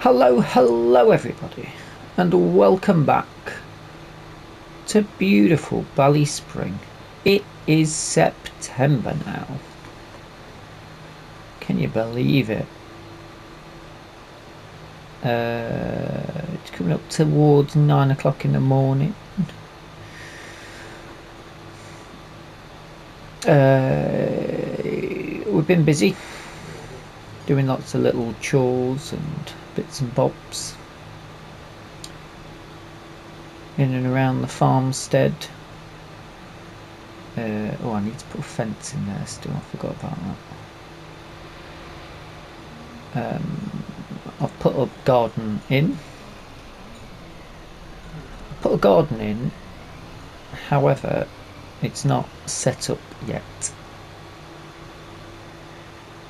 Hello everybody, and welcome back to beautiful BallySpring. It is September now. Can you believe it? It's coming up towards 9 o'clock in the morning. We've been busy doing lots of little chores and bits and bobs in and around the farmstead. Oh, I need to put a fence in there still, I forgot about that. I've put a garden in. However, it's not set up yet.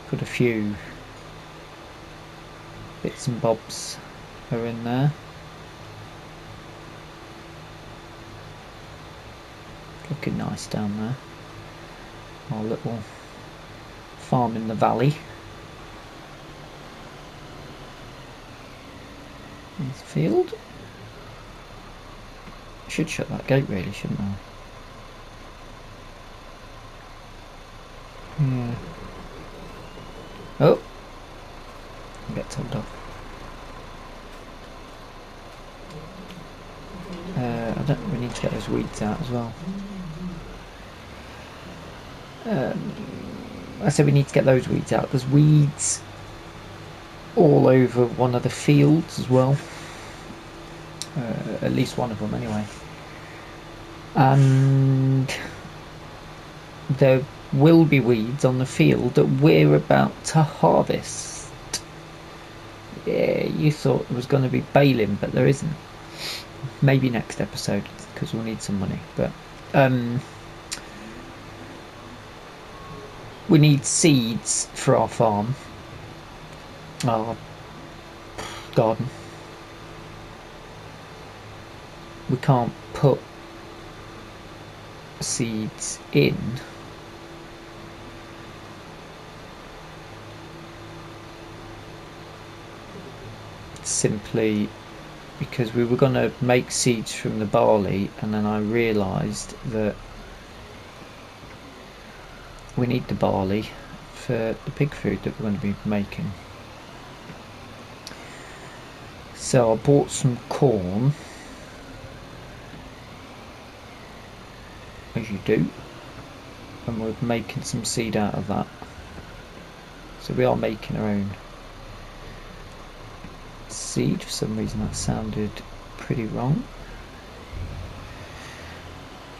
Put a few bits and bobs are in there. Looking nice down there. Our little farm in the valley. This field. Should shut that gate really, shouldn't I? Yeah. Oh! I'll get told off. We need to get those weeds out as well. I said we need to get those weeds out. There's weeds all over one of the fields as well. At least one of them anyway. And there will be weeds on the field that we're about to harvest. Yeah, you thought there was going to be baling, but there isn't. Maybe next episode, because we'll need some money. But we need seeds for our farm, our garden. We can't put seeds in simply because we were going to make seeds from the barley, and then I realised that we need the barley for the pig food that we're going to be making. So I bought some corn, as you do, and we're making some seed out of that. So we are making our own seed. For some reason that sounded pretty wrong.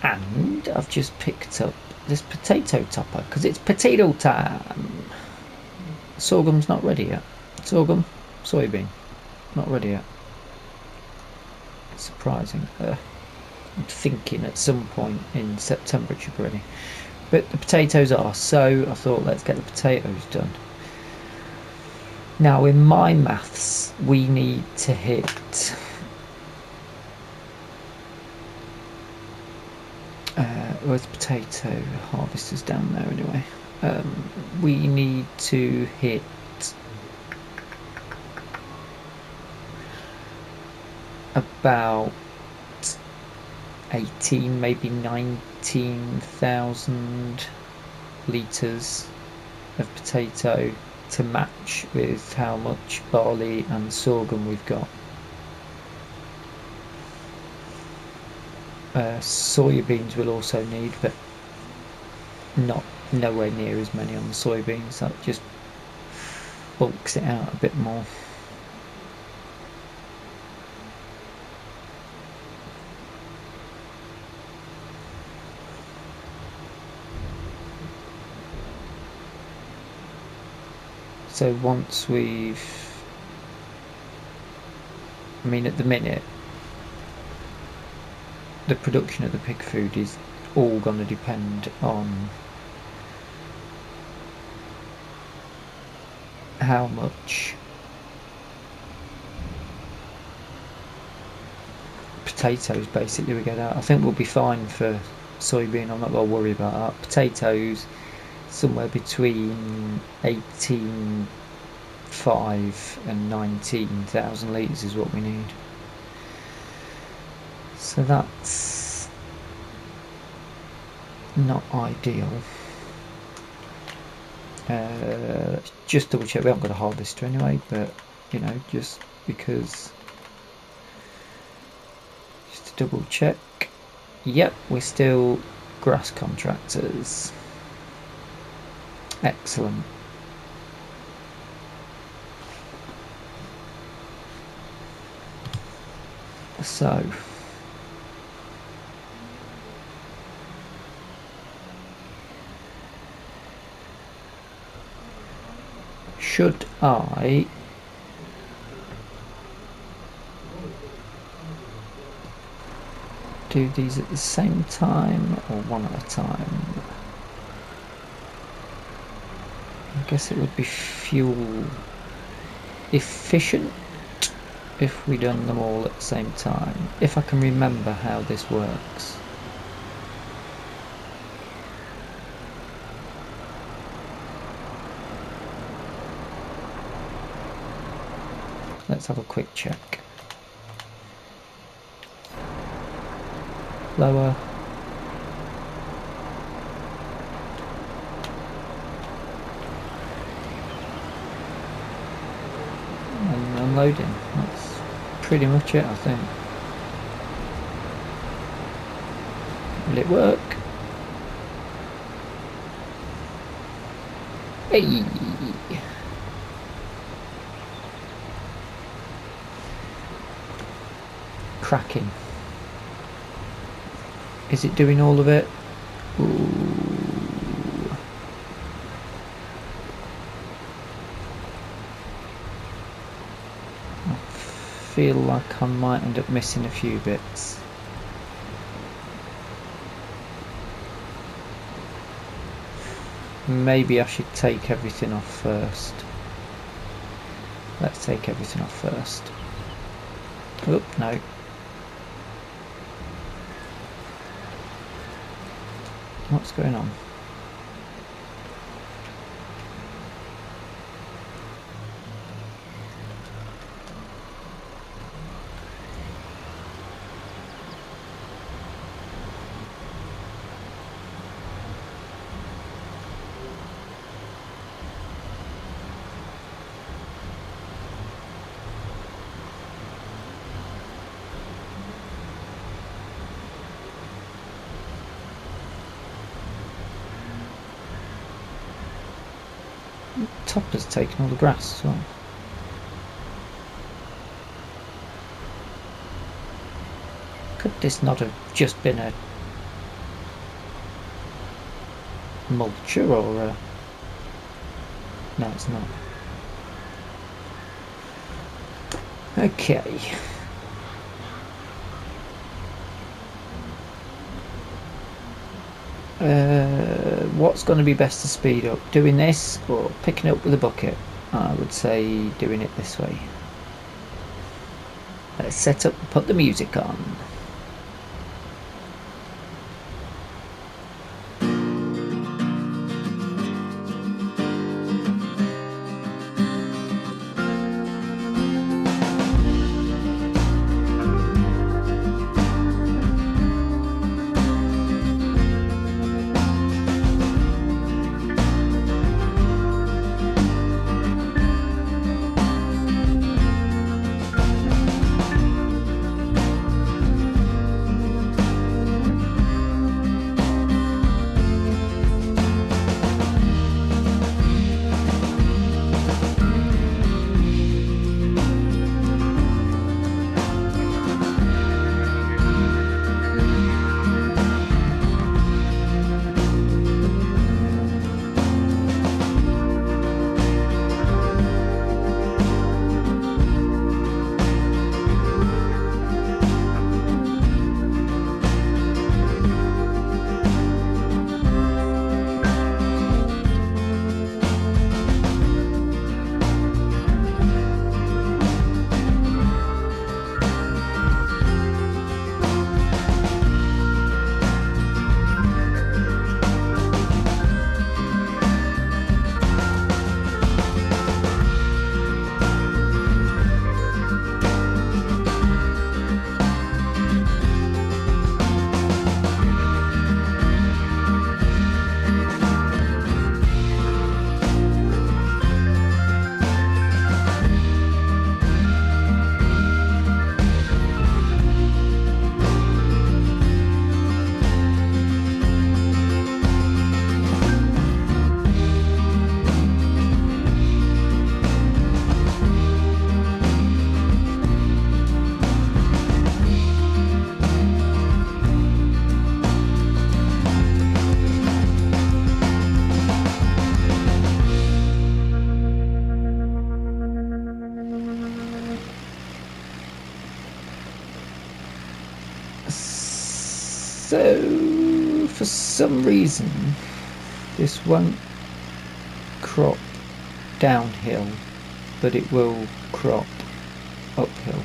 And I've just picked up this potato topper because it's potato time. Sorghum's not ready yet. Sorghum, soybean, not ready yet. Surprising. I'm thinking at some point in September it should be ready. But the potatoes are, so I thought let's get the potatoes done. Now in my maths we need to hit where's the potato harvesters down there anyway. We need to hit about 18, maybe 19,000 litres of potato to match with how much barley and sorghum we've got. Soybeans we'll also need, but nowhere near as many on the soybeans. That just bulks it out a bit more. So once at the minute the production of the pig food is all going to depend on how much potatoes basically we get out. I think we'll be fine for soybean, I'm not going to worry about that. Potatoes somewhere between 18 5 and 19,000 litres is what we need. So that's not ideal. Let's just double check. We haven't got a harvester anyway, but you know, just because, just to double check. Yep, we're still grass contractors. Excellent. So should I do these at the same time or one at a time? I guess it would be fuel efficient if we done them all at the same time, if I can remember how this works. Let's have a quick check. Lower. And unloading. That's pretty much it, I think. Will it work? Hey! Cracking. Is it doing all of it? Ooh. I feel like I might end up missing a few bits. Maybe I should take everything off first. Let's take everything off first. Oh, no. What's going on? Topper's taken all the grass as well. Could this not have just been a mulcher or a... No, it's not. Okay. What's going to be best to speed up? Doing this or picking it up with a bucket? I would say doing it this way. Let's set up and put the music on. So for some reason this won't crop downhill, but it will crop uphill.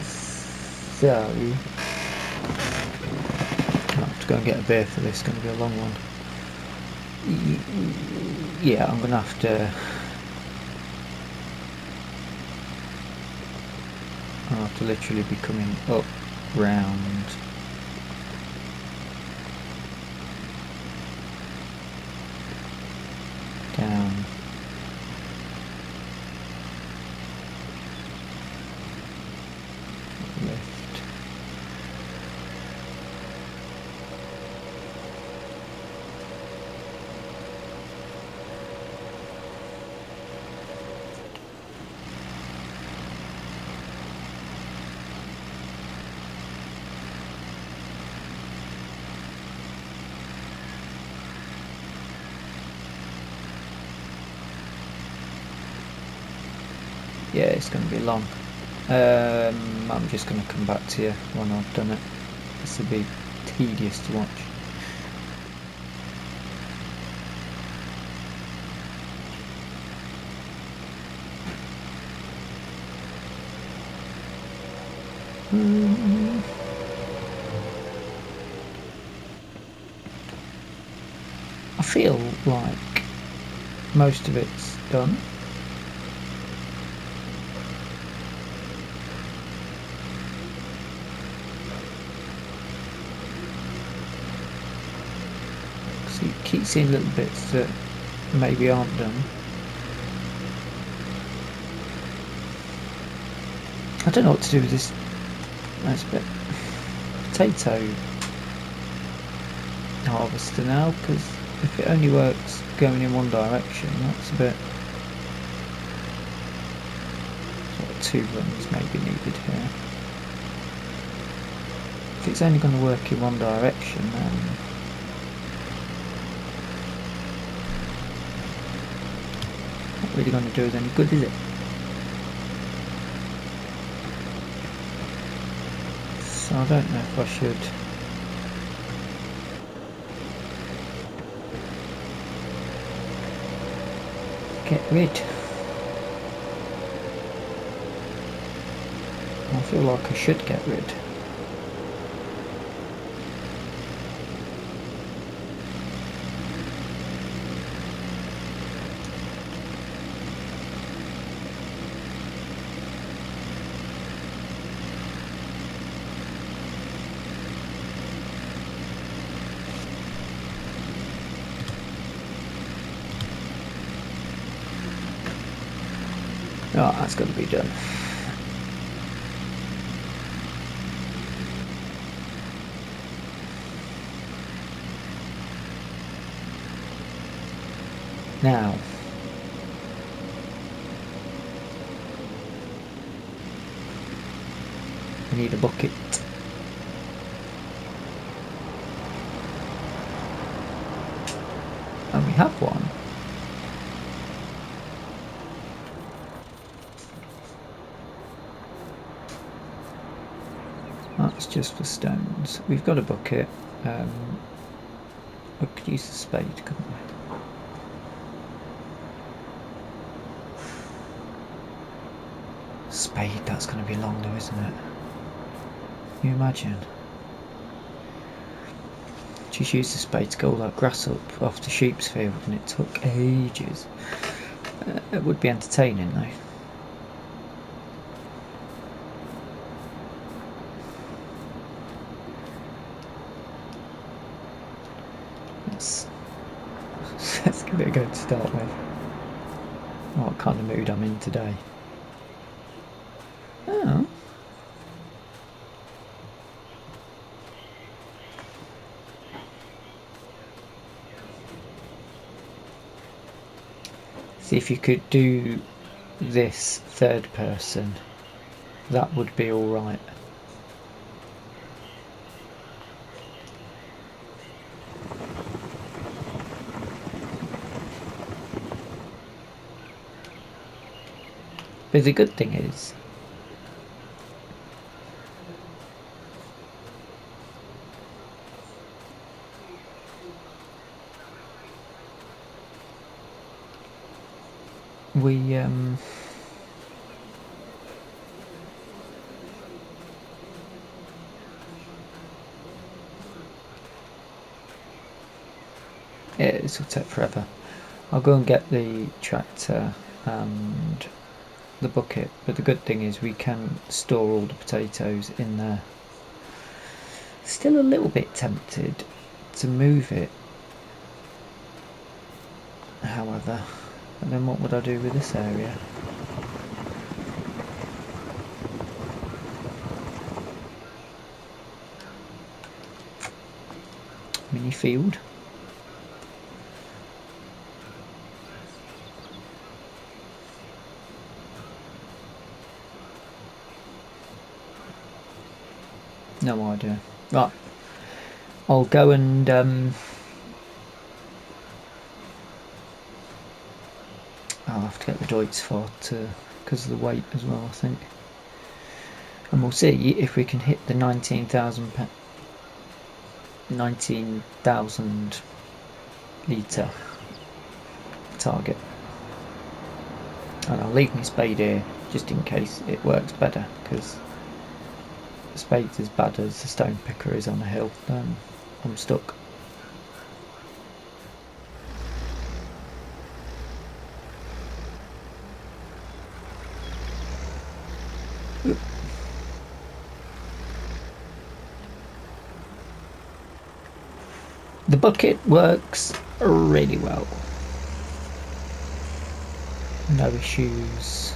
So I have to go and get a beer for this. It's going to be a long one. Yeah, I'm going to have to. I'll have to literally be coming up, round, down, left. Yeah, it's going to be long. I'm just going to come back to you when I've done it. This will be tedious to watch. I feel like most of it's done. So you keep seeing little bits that maybe aren't done. I don't know what to do with this. That's a bit potato harvester now, because if it only works going in one direction, that's a bit. Sort of 2 runs maybe needed here. If it's only going to work in one direction, then not really going to do us any good, is it? So I don't know if I should get rid. I feel like I should get rid. Right, that's got to be done. Now, I need a bucket. And we have one. That's just for stones. We've got a bucket. We could use the spade, couldn't we? Spade, that's going to be long though, isn't it? Can you imagine? Just use the spade to get all that grass up off the sheep's field, and it took ages. It would be entertaining though. Let's give it a go to start with. What kind of mood I'm in today. Oh. See if you could do this third person. That would be alright. But the good thing is, we yeah, this will take forever. I'll go and get the tractor and the bucket, but the good thing is we can store all the potatoes in there. Still a little bit tempted to move it, however, and then what would I do with this area? Mini field. No idea. Right, I'll go and I'll have to get the Deutz for to because of the weight as well, I think. And we'll see if we can hit the 19,000 litre target. And I'll leave my spade here just in case it works better, because the spade's as bad as the stone picker is on a hill, then I'm stuck. The bucket works really well. No issues.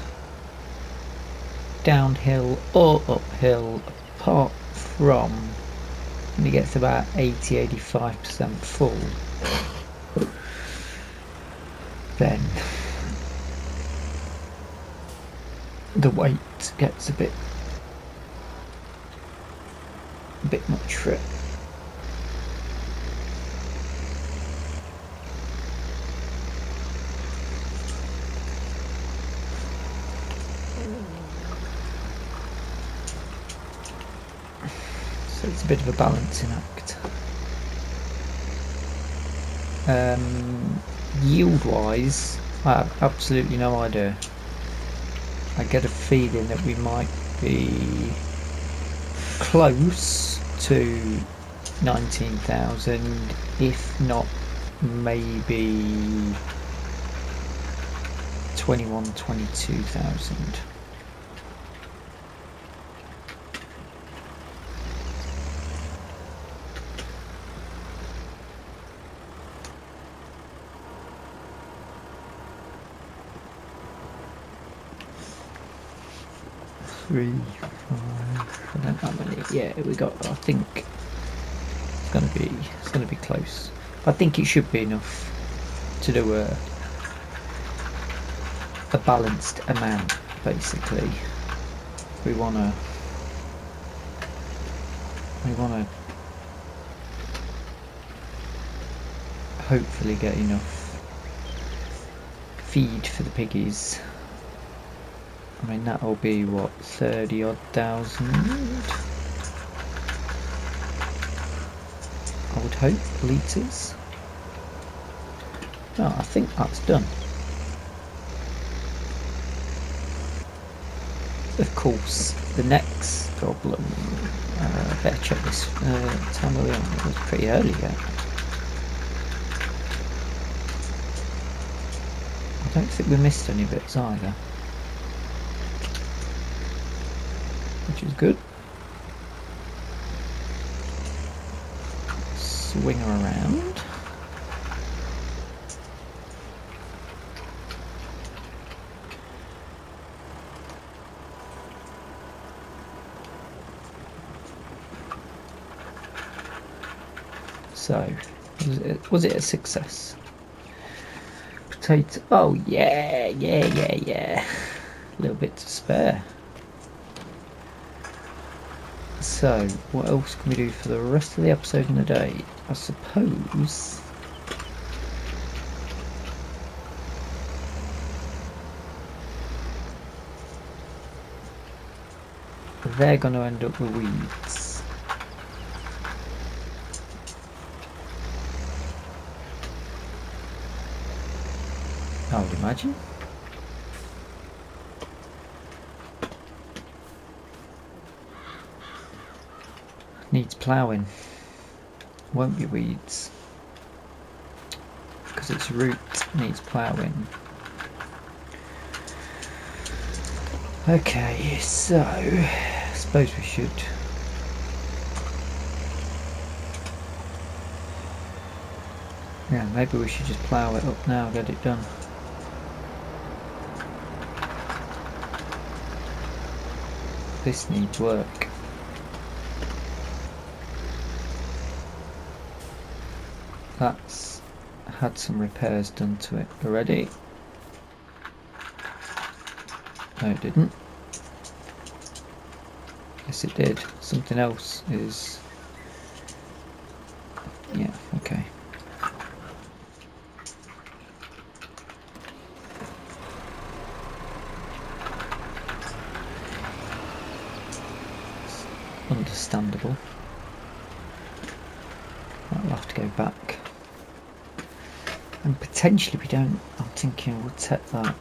Downhill or uphill, apart from when it gets about 80-85% full, then the weight gets a bit much for it. So it's a bit of a balancing act. Yield wise, I have absolutely no idea. I get a feeling that we might be close to 19,000, if not maybe 22,000. Three, 5, I don't know how many. Yeah, we got. I think it's gonna be close. I think it should be enough to do a balanced amount. Basically, we wanna hopefully get enough feed for the piggies. I mean, that'll be what, 30 odd thousand, I would hope, litres. No, I think that's done. Of course, the next problem, better check this time early on, it was pretty early yet. I don't think we missed any bits either, which is good. Swing her around. So, was it a success? Potato. Oh yeah. A little bit to spare. So, what else can we do for the rest of the episode and the day? I suppose they're going to end up with weeds. I would imagine. Needs ploughing. Won't be weeds. Because its root needs ploughing. Okay, so I suppose we should maybe we should just plough it up now, get it done. This needs work. That's had some repairs done to it already. No, it didn't. Yes, it did. Something else is... yeah, okay. It's understandable. I'll have to go back. And potentially we don't... I'm thinking we'll take that.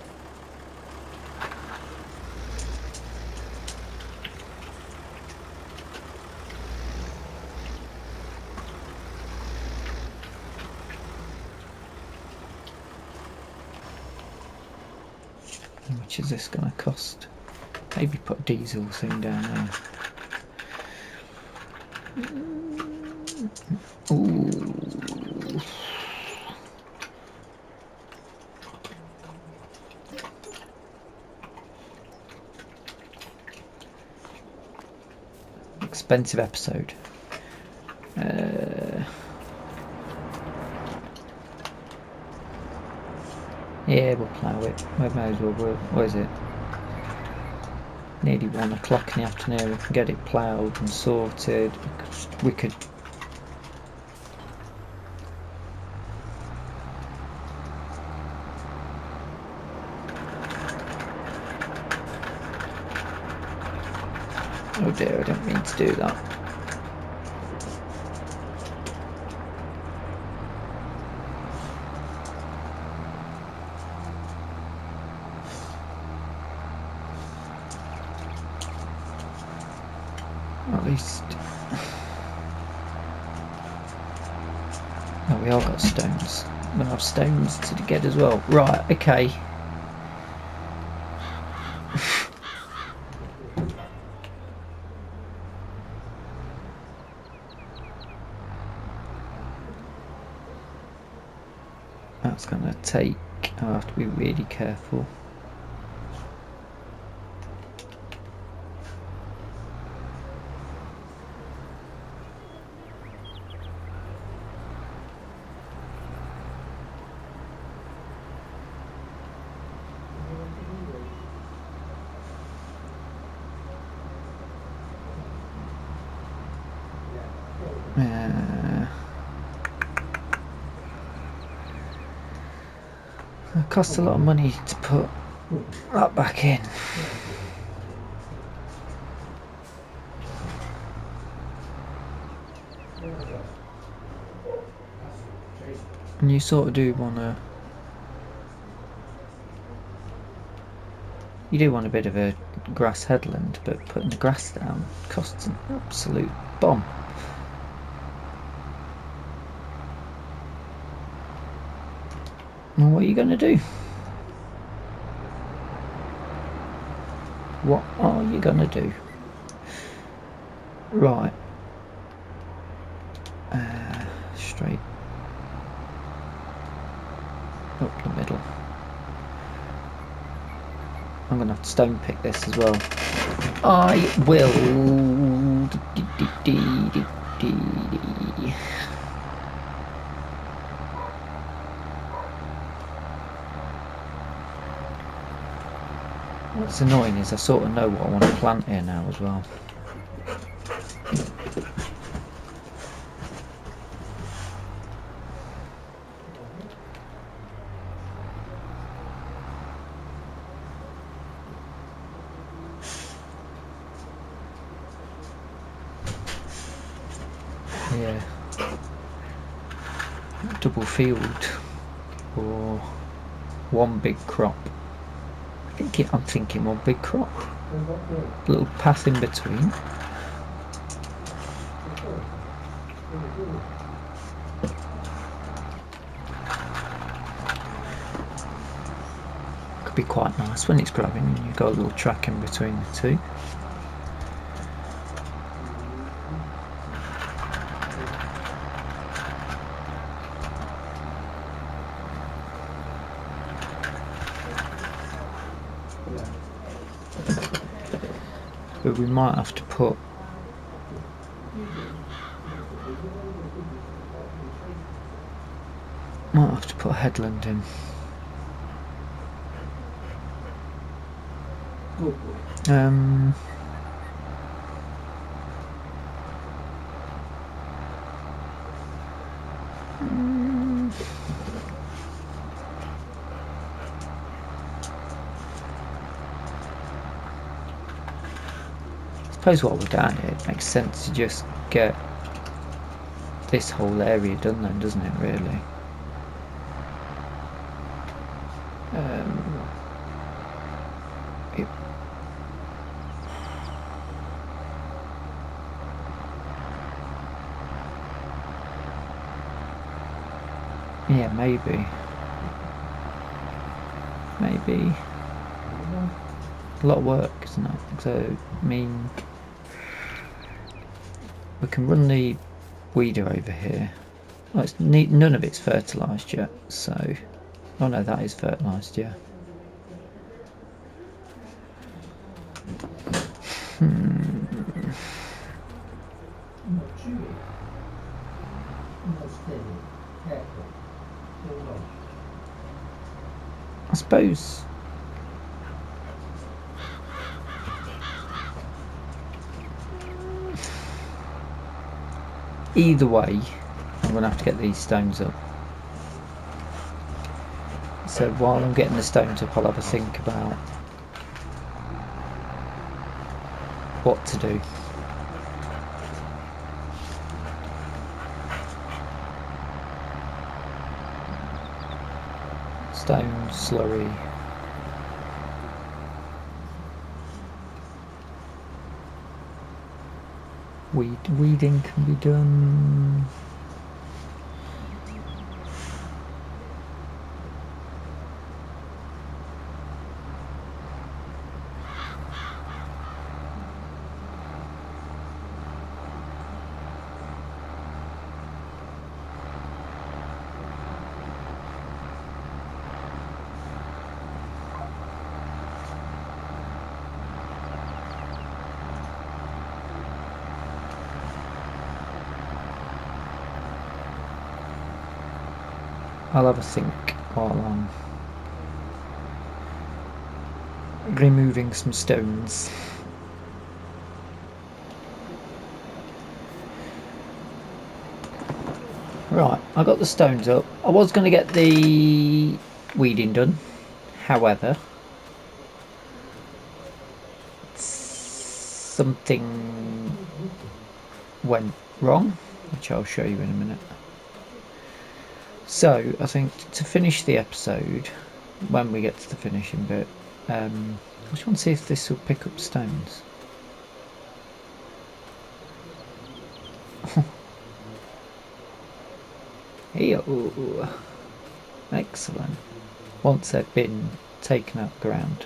How much is this going to cost? Maybe put a diesel thing down there. Ooh. Expensive episode. Yeah, we'll plough it. We may as well work. What is it? Nearly 1 o'clock in the afternoon. We can get it ploughed and sorted. We could. Oh dear, I don't mean to do that. At least... oh, we all got stones. We'll have stones to get as well. Right, okay. That's going to take... I'll have to be really careful. It costs a lot of money to put that back in. And you sort of do want to... you do want a bit of a grass headland, but putting the grass down costs an absolute bomb. Well, what are you going to do? What are you going to do? Right. Straight up the middle. I'm going to have to stone pick this as well. I will. What's annoying is I sort of know what I want to plant here now as well. Yeah. Double field or one big crop. I'm thinking one big crop. A little path in between. Could be quite nice when it's growing and you've got a little track in between the two. But we might have to put a headland in. I suppose while we're down here, it makes sense to just get this whole area done then, doesn't it, really? Yeah, maybe. A lot of work, isn't it? So, I mean, we can run the weeder over here. Well, none of it's fertilised yet, so... Oh no, that is fertilised, yeah. I suppose... Either way, I'm going to have to get these stones up. So while I'm getting the stones up, I'll have a think about what to do. Stone, slurry. Weeding can be done. I'll have a think while I'm removing some stones. Right, I got the stones up. I was going to get the weeding done, however, something went wrong, which I'll show you in a minute. So, I think to finish the episode, when we get to the finishing bit, I just want to see if this will pick up stones. Ew. Excellent. Once they've been taken up ground.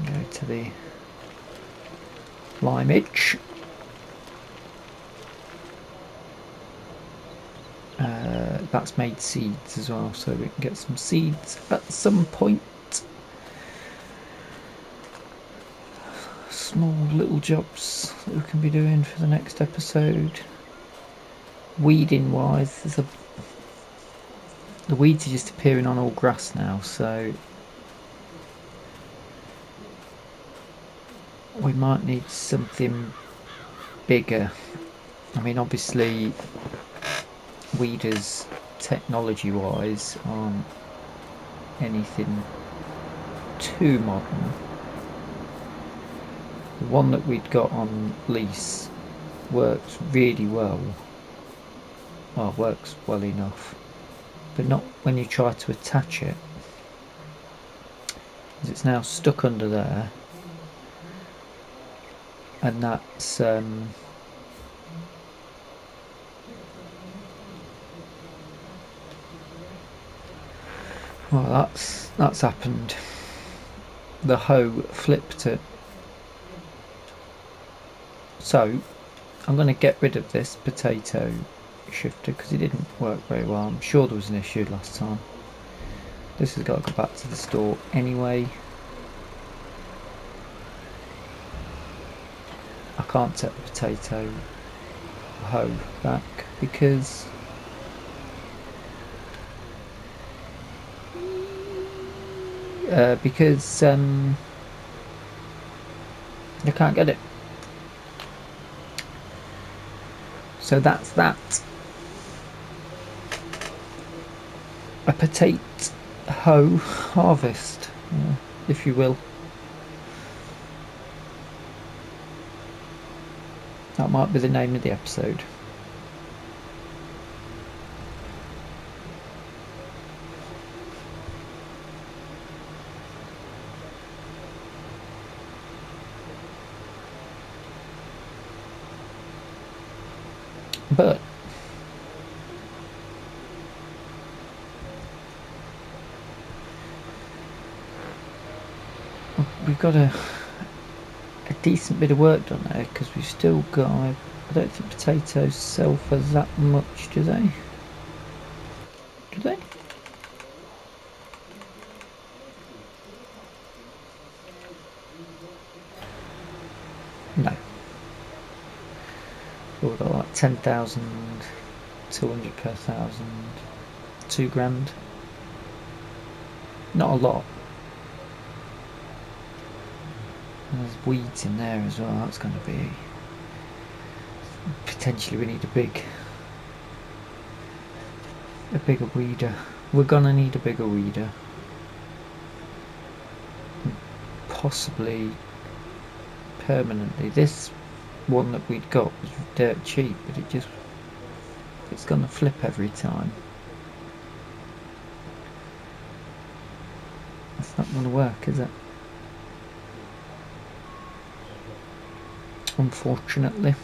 Go to the limeage. That's made seeds as well, so we can get some seeds at some point. Small little jobs that we can be doing for the next episode. Weeding wise, the weeds are just appearing on all grass now, so we might need something bigger. I mean, obviously weeders technology wise aren't anything too modern, The one that we'd got on lease works really well. Well, works well enough, but not when you try to attach it. It's now stuck under there, and that's well, that's happened. The hoe flipped it. So I'm going to get rid of this potato shifter because it didn't work very well. I'm sure there was an issue last time. This has got to go back to the store anyway. I can't take the potato hoe back because I can't get it. So that's that. A Potat-Hoe harvest, if you will. That might be the name of the episode. But we've got a decent bit of work done there because we've still got, I don't think potatoes sell for that much, do they? Do they? No. We've got like 10,200 per thousand, £2,000. Not a lot. And there's weeds in there as well. That's going to be potentially, we need a bigger weeder. We're gonna need a bigger weeder, possibly permanently. This one that we'd got was dirt cheap, but it's gonna flip every time. That's not gonna work, is it? Unfortunately.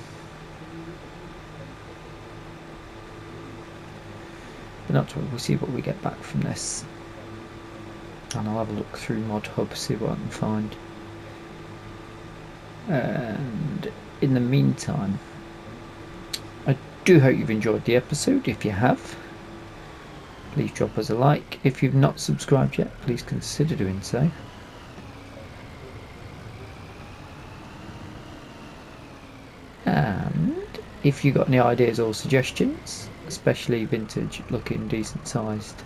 But not to worry, we'll see what we get back from this. And I'll have a look through Mod Hub, see what I can find. And in the meantime, I do hope you've enjoyed the episode. If you have, please drop us a like. If you've not subscribed yet, please consider doing so. And if you've got any ideas or suggestions, especially vintage looking decent sized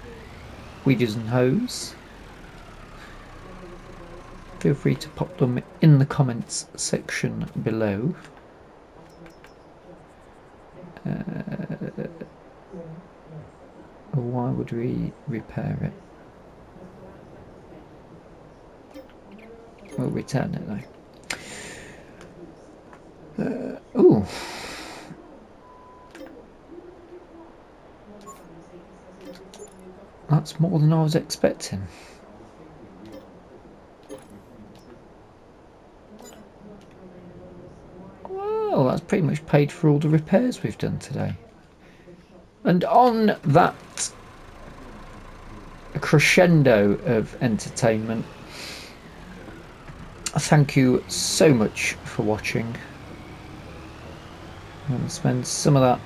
weeders and hoes, feel free to pop them in the comments section below. Why would we repair it? We'll return it though. Ooh. That's more than I was expecting. Well, that's pretty much paid for all the repairs we've done today. And on that crescendo of entertainment, thank you so much for watching. I'm going to spend some of that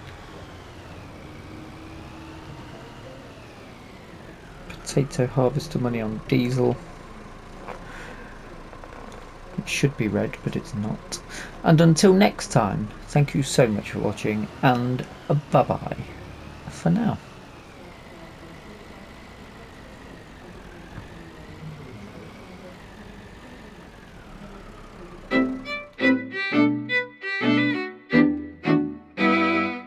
potato harvester money on diesel. It should be red, but it's not. And until next time, thank you so much for watching, and bye bye for now.